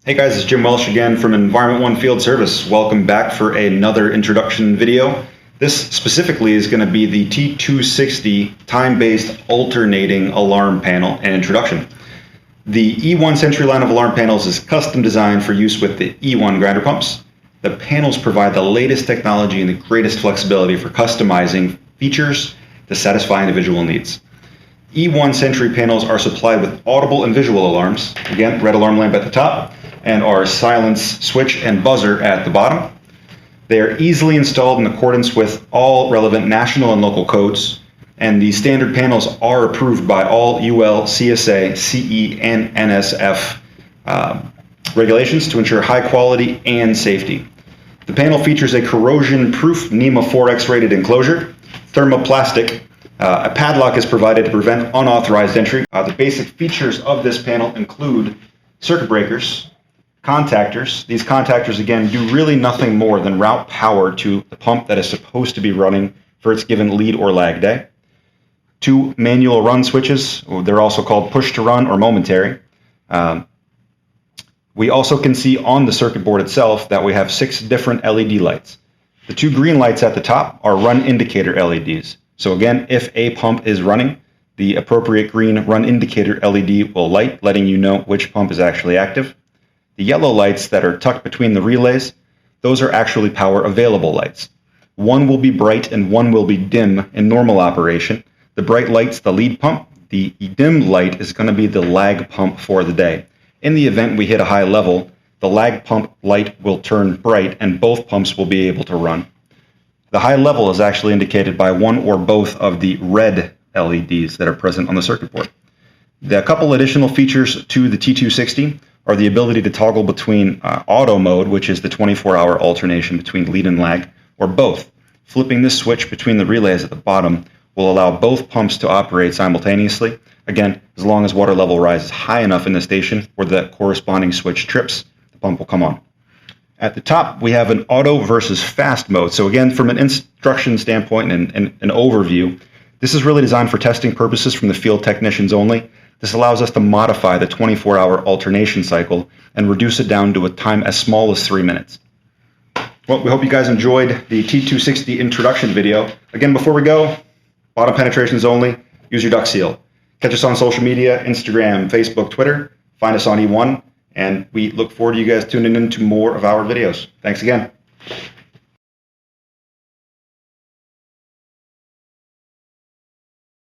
Hey guys, it's Jim Welsh again from Environment One Field Service. Welcome back for another introduction video. This specifically is going to be the T260 time-based alternating alarm panel and introduction. The E1 Sentry line of alarm panels is custom designed for use with the E1 grinder pumps. The panels provide the latest technology and the greatest flexibility for customizing features to satisfy individual needs. E1 Sentry panels are supplied with audible and visual alarms. Again, red alarm lamp at the top, and our silence switch and buzzer at the bottom. They are easily installed in accordance with all relevant national and local codes, and the standard panels are approved by all UL, CSA, CE, and NSF regulations to ensure high quality and safety. The panel features a corrosion-proof NEMA 4X rated enclosure, thermoplastic. A padlock is provided to prevent unauthorized entry. The basic features of this panel include circuit breakers, contactors. These contactors, again, do really nothing more than route power to the pump that is supposed to be running for its given lead or lag day. 2 manual run switches. They're also called push to run or momentary. We also can see on the circuit board itself that we have 6 different LED lights. The 2 green lights at the top are run indicator LEDs. So again, if a pump is running, the appropriate green run indicator LED will light, letting you know which pump is actually active. The yellow lights that are tucked between the relays, those are actually power available lights. One will be bright and one will be dim in normal operation. The bright light's the lead pump. The dim light is going to be the lag pump for the day. In the event we hit a high level, the lag pump light will turn bright and both pumps will be able to run. The high level is actually indicated by one or both of the red LEDs that are present on the circuit board. The couple additional features to the T260 are the ability to toggle between auto mode, which is the 24-hour alternation between lead and lag, or both. Flipping this switch between the relays at the bottom will allow both pumps to operate simultaneously. Again, as long as water level rises high enough in the station where the corresponding switch trips, the pump will come on. At the top, we have an auto versus fast mode. So again, from an instruction standpoint and an overview, this is really designed for testing purposes from the field technicians only. This allows us to modify the 24-hour alternation cycle and reduce it down to a time as small as 3 minutes. Well, we hope you guys enjoyed the T260 introduction video. Again, before we go, bottom penetrations only, use your duct seal. Catch us on social media, Instagram, Facebook, Twitter. Find us on E1, and we look forward to you guys tuning in to more of our videos. Thanks again.